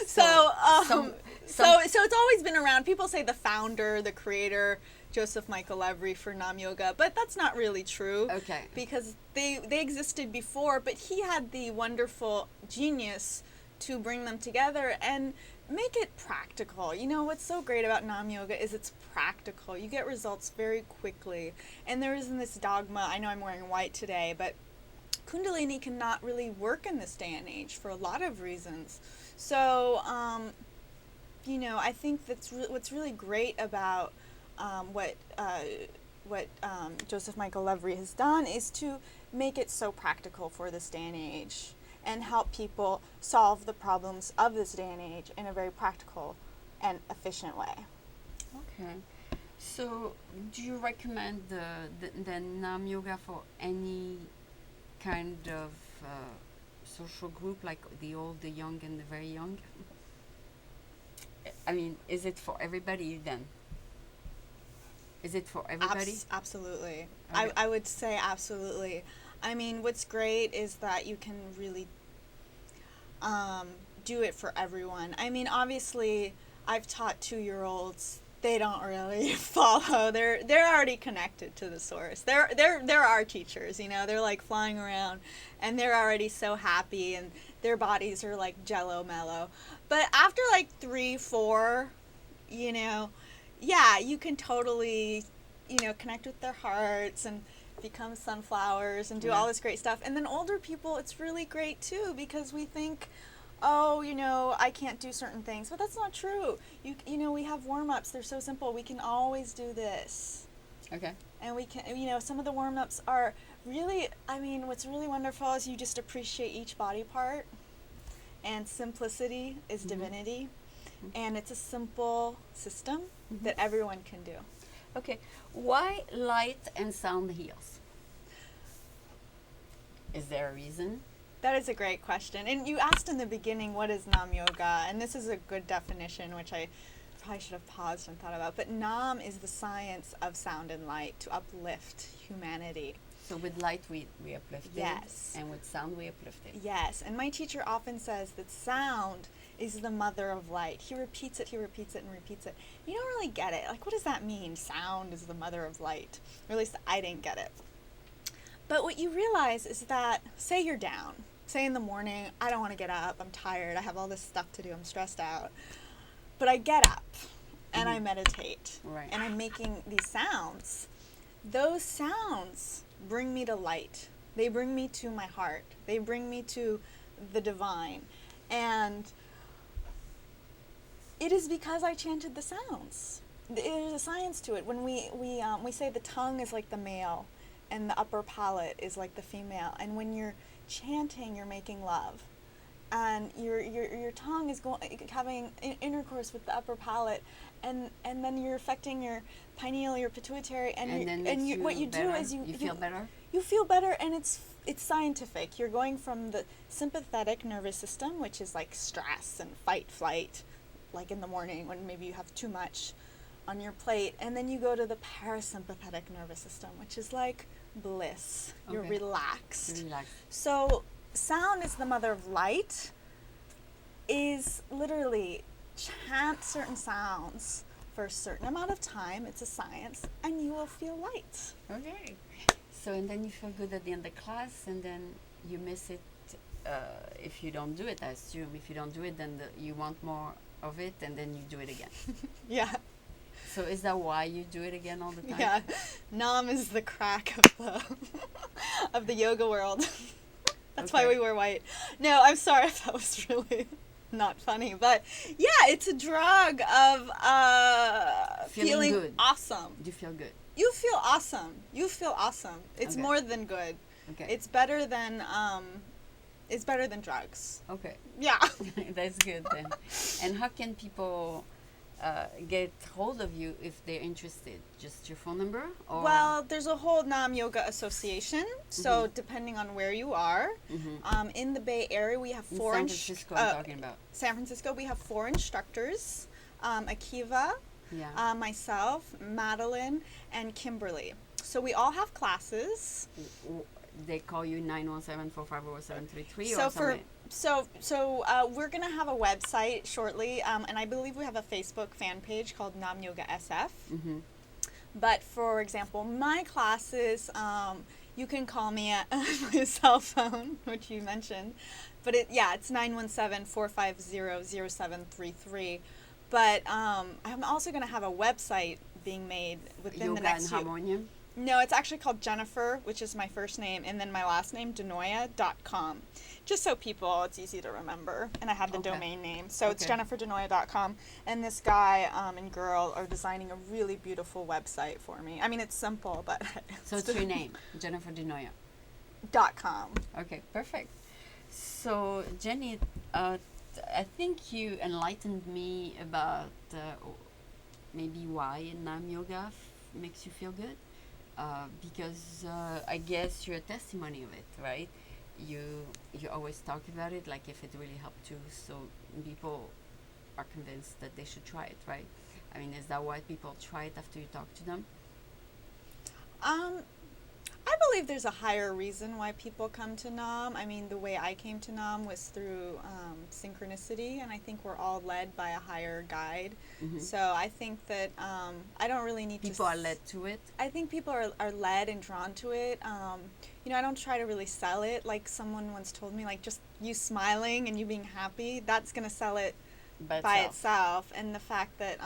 So, some so it's always been around. People say the founder, the creator, Joseph Michael Levry for Nam Yoga, but that's not really true. Okay. Because they existed before, but he had the wonderful genius to bring them together and make it practical. You know, what's so great about Nam Yoga is it's practical. You get results very quickly. And there isn't this dogma. I know I'm wearing white today, but Kundalini cannot really work in this day and age for a lot of reasons. So, you know, I think that's what's really great about what Joseph Michael Levry has done is to make it so practical for this day and age and help people solve the problems of this day and age in a very practical and efficient way. Okay. So, do you recommend the Nam Yoga for any kind of social group, like the old, the young, and the very young? I mean, is it for everybody then? Is it for everybody? Absolutely. Okay. I would say absolutely. I mean, what's great is that you can really do it for everyone. I mean, obviously, I've taught 2-year-olds. They don't really follow. They're already connected to the source. They're our teachers. You know, they're like flying around, and they're already so happy, and their bodies are like jello mellow. But after like 3, 4, you know, yeah, you can totally, you know, connect with their hearts and become sunflowers and do all this great stuff. And then older people, it's really great too, because we think, oh, you know, I can't do certain things, but that's not true. You know, we have warm-ups. They're so simple. We can always do this. Okay. And we can, you know, some of the warm-ups are really, I mean, what's really wonderful is you just appreciate each body part. And simplicity is divinity. And it's a simple system that everyone can do. Okay. Why light and sound heals? Is there a reason? That is a great question. And you asked in the beginning, what is Nam Yoga? And this is a good definition, which I probably should have paused and thought about. But Nam is the science of sound and light to uplift humanity. So with light we uplifted. Yes. And with sound we uplifted. Yes. And my teacher often says that sound is the mother of light. He repeats it, and repeats it. You don't really get it. Like, what does that mean? Sound is the mother of light. Or at least I didn't get it. But what you realize is that, say you're down. Say in the morning, I don't want to get up. I'm tired. I have all this stuff to do. I'm stressed out. But I get up and I meditate. Right. And I'm making these sounds. Those sounds bring me to light. They bring me to my heart. They bring me to the divine. And it is because I chanted the sounds. There's a science to it. When we say the tongue is like the male and the upper palate is like the female. And when you're chanting, you're making love. And your tongue is having intercourse with the upper palate, and then you're affecting your pineal, your pituitary, and what you do is you feel better. You feel better, and it's scientific. You're going from the sympathetic nervous system, which is like stress and fight, flight, like in the morning when maybe you have too much on your plate, and then you go to the parasympathetic nervous system, which is like bliss. You're relaxed. So sound is the mother of light. Is literally chant certain sounds for a certain amount of time. It's a science, and you will feel light. Okay. So, and then you feel good at the end of the class, and then you miss it if you don't do it, I assume. If you don't do it, then you want more of it, and then you do it again. Yeah. So is that why you do it again all the time? Yeah. Nam is the crack of the yoga world. That's why we wear white. No, I'm sorry if that was really not funny, but yeah, it's a drug of feeling good. Awesome. Do you feel good? You feel awesome. You feel awesome. It's more than good. Okay. It's better than drugs. Okay. Yeah. That's good then. And how can people get hold of you if they're interested? Just your phone number? Or? Well, there's a whole Nam Yoga Association. So depending on where you are, in the Bay Area, we have four. San Francisco, I'm talking about. San Francisco, we have 4 instructors: Akiva, myself, Madeline, and Kimberly. So we all have classes. they call you 917-450-733 So or something? we're gonna have a website shortly, and I believe we have a Facebook fan page called Naam Yoga SF. Mm-hmm. But for example, my classes, you can call me at my cell phone, which you mentioned. But it's 917-450-0733. But I'm also going to have a website being made within the Yoga and next few. Harmonium? No, it's actually called Jennifer, which is my first name, and then my last name, Denoya.com. Just so it's easy to remember. And I have the Okay. domain name. So it's Okay. JenniferDenoya.com. And this guy and girl are designing a really beautiful website for me. I mean, it's simple, but... So it's your name, Jennifer Denoya. .com. Okay, perfect. So, Jenny, I think you enlightened me about maybe why Nam Yoga makes you feel good. Because I guess you're a testimony of it, right? You always talk about it like if it really helped you, so people are convinced that they should try it, right? I mean, is that why people try it after you talk to them? I believe there's a higher reason why people come to Nam. I mean, the way I came to Nam was through synchronicity, and I think we're all led by a higher guide. Mm-hmm. So I think that I don't really need People are led to it. I think people are led and drawn to it. I don't try to really sell it. Like someone once told me, like just you smiling and you being happy, that's going to sell it by itself. And the fact that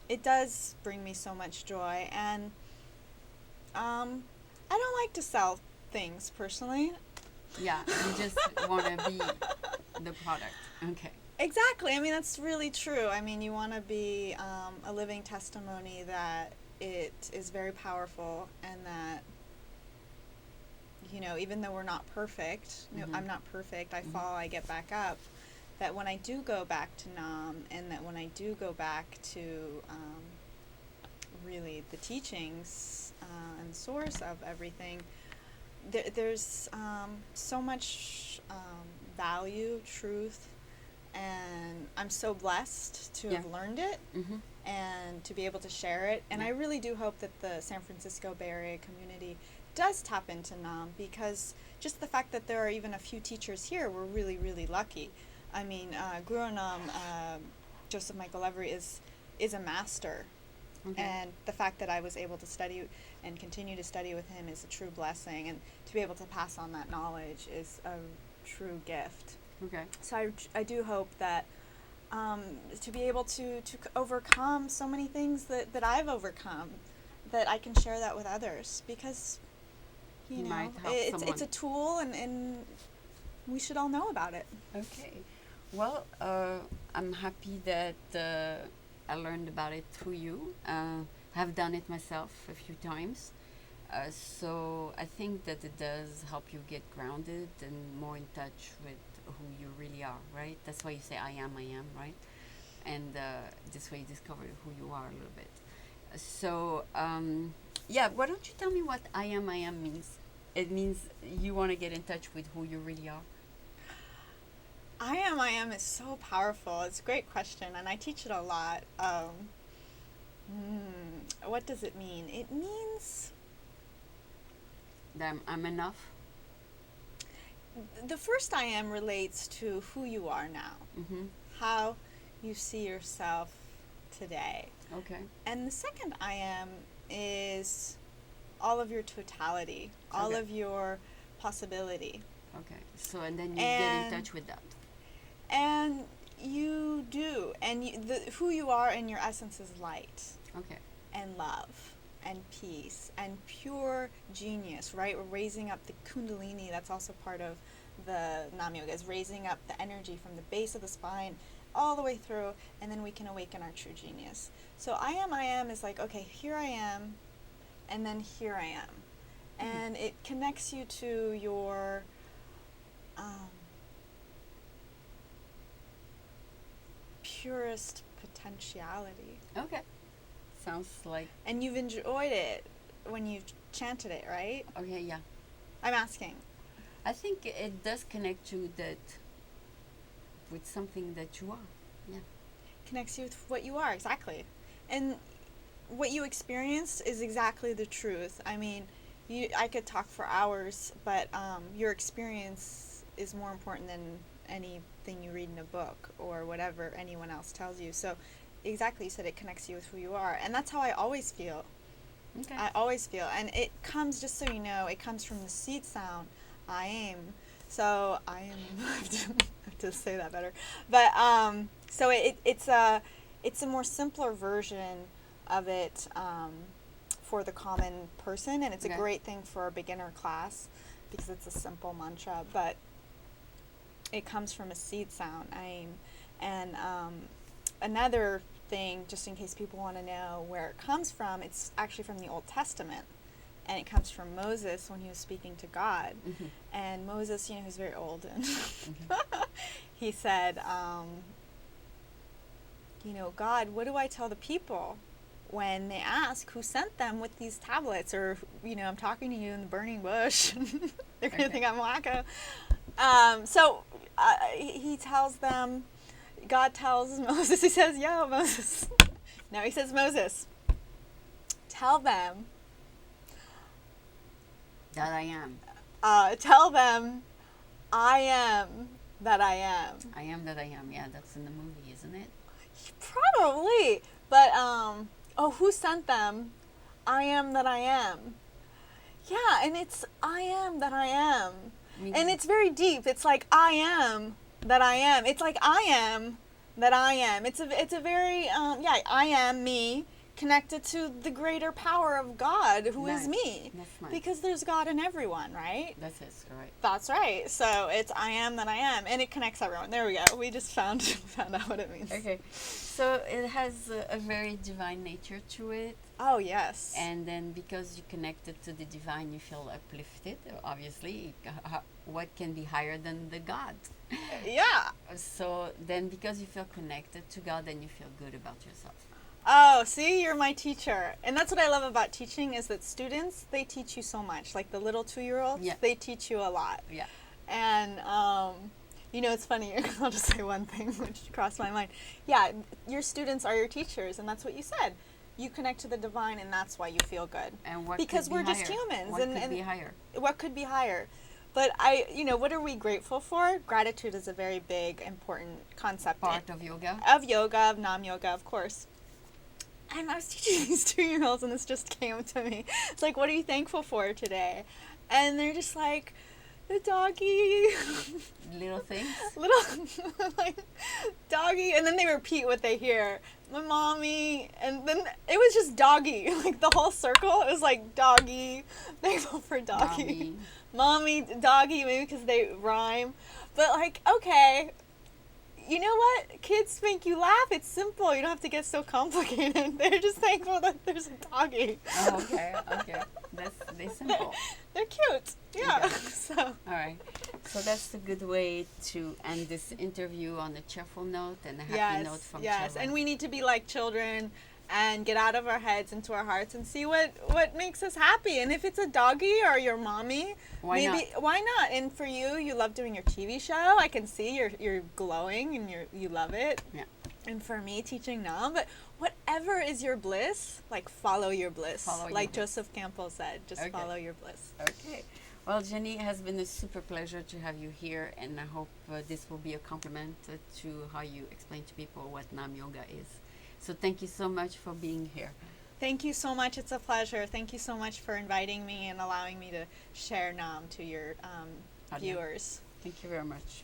it does bring me so much joy. And I don't like to sell things personally. Yeah, you just want to be the product. Okay. Exactly. I mean, that's really true. I mean, you want to be a living testimony that it is very powerful and that, even though we're not perfect, Mm-hmm. I'm not perfect, I Mm-hmm. fall, I get back up, that when I do go back to Nam and that when I do go back to really the teachings and source of everything, there's so much value, truth, and I'm so blessed to have learned it Mm-hmm. and to be able to share it. And I really do hope that the San Francisco Bay Area community does tap into Nam, because just the fact that there are even a few teachers here, we're really, really lucky. I mean, Guru Nam, Joseph Michael Levery, is a master. Okay. And the fact that I was able to study and continue to study with him is a true blessing. And to be able to pass on that knowledge is a true gift. Okay. So I do hope that to be able to overcome so many things that I've overcome, that I can share that with others, because Might help it's someone. a tool and we should all know about it. Okay. Well, I'm happy that I learned about it through you. Have done it myself a few times. So I think that it does help you get grounded and more in touch with who you really are, right? That's why you say I am, right? And this way you discover who you are a little bit. So, why don't you tell me what I am means? It means you want to get in touch with who you really are. I am is so powerful. It's a great question, and I teach it a lot. What does it mean? It means That I'm enough. the first I am relates to who you are now, Mm-hmm. how you see yourself today. Okay. And the second I am is all of your totality, all Okay. of your possibility. Okay. So, and then you get in touch with that. And you do. And who you are in your essence is light Okay. and love and peace and pure genius, right? We're raising up the kundalini. That's also part of the Nam Yoga, is raising up the energy from the base of the spine all the way through, and then we can awaken our true genius. So I am is like, okay, here I am, and then here I am. And it connects you to your purest potentiality. Okay. Sounds like. And you've enjoyed it when you've chanted it, right? Okay, yeah. I'm asking. I think it does connect you that with something that you are. Yeah. Connects you with what you are, exactly. And what you experienced is exactly the truth. I mean, I could talk for hours, but your experience is more important than anything you read in a book or whatever anyone else tells you. So, exactly, you said it connects you with who you are, and that's how I always feel. Okay. I always feel, and it comes, just so you know, it comes from the seed sound, I am. So I am. I have to say that better, but so it's a more simpler version of it for the common person, and it's a Okay. great thing for a beginner class because it's a simple mantra, but it comes from a seed sound, I am, and another thing, just in case people want to know where it comes from, it's actually from the Old Testament, and it comes from Moses when he was speaking to God. Mhm. And Moses, he's very old, and Mhm. he said, God, what do I tell the people when they ask who sent them with these tablets? Or, I'm talking to you in the burning bush. They're going to Okay. think I'm wacko. So he tells them, God tells Moses, he says, yo, Moses. No, he says, Moses, tell them, That I am. tell them, I am that I am. I am that I am. Yeah, that's in the movie, isn't it? Probably. But, who sent them? I am that I am. Yeah, and it's I am that I am. Me And too. it's very deep. It's like I am that I am. It's like I am that I am. It's a very I am me connected to the greater power of God who is Nice. me. That's nice. Because there's God in everyone, right? That's it, right? That's right. So it's I am that I am, and it connects everyone. There we go. We just found out what it means. Okay. So it has a very divine nature to it. Oh yes. And then because you connected to the divine, you feel uplifted. Obviously, what can be higher than the God? Yeah. So then, because you feel connected to God, then you feel good about yourself. Oh, see, you're my teacher. And that's what I love about teaching is that students, they teach you so much. Like the little 2-year-olds, Yeah. they teach you a lot. Yeah. And, it's funny. I'll just say one thing which crossed my mind. Yeah, your students are your teachers, and that's what you said. You connect to the divine, and that's why you feel good. And what Because could be we're just higher? humans. What and, could and be higher? What could be higher? But what are we grateful for? Gratitude is a very big, important concept. Part of yoga. Of yoga, of Naam yoga, of course. And I was teaching these 2-year-olds, and this just came to me. It's like, what are you thankful for today? And they're just like, the doggy. Little things. Little, like, doggy. And then they repeat what they hear. My mommy. And then it was just doggy. Like, the whole circle, it was like, doggy. Thankful for doggy. Mommy, doggy, maybe because they rhyme. But, like, okay. You know what? Kids make you laugh. It's simple. You don't have to get so complicated. They're just thankful that there's a doggy. Oh, okay. They're simple. They're cute. Yeah. Okay. So. All right. So that's a good way to end this interview on a cheerful note and a happy note from children. And we need to be like children and get out of our heads into our hearts and see what makes us happy. And if it's a why or your mommy, Why not? And for you, you love doing your TV show. I can see you're glowing and you love it. Yeah. And for me, teaching Naam, but whatever is your bliss, like follow your bliss. Like Joseph Campbell said, just follow your bliss. Okay. Well, Jenny, it has been a super pleasure to have you here, and I hope this will be a compliment to how you explain to people what Naam Yoga is. So thank you so much for being here. Thank you so much. It's a pleasure. Thank you so much for inviting me and allowing me to share Naam to your viewers. Thank you very much.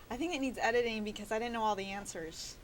I think it needs editing because I didn't know all the answers.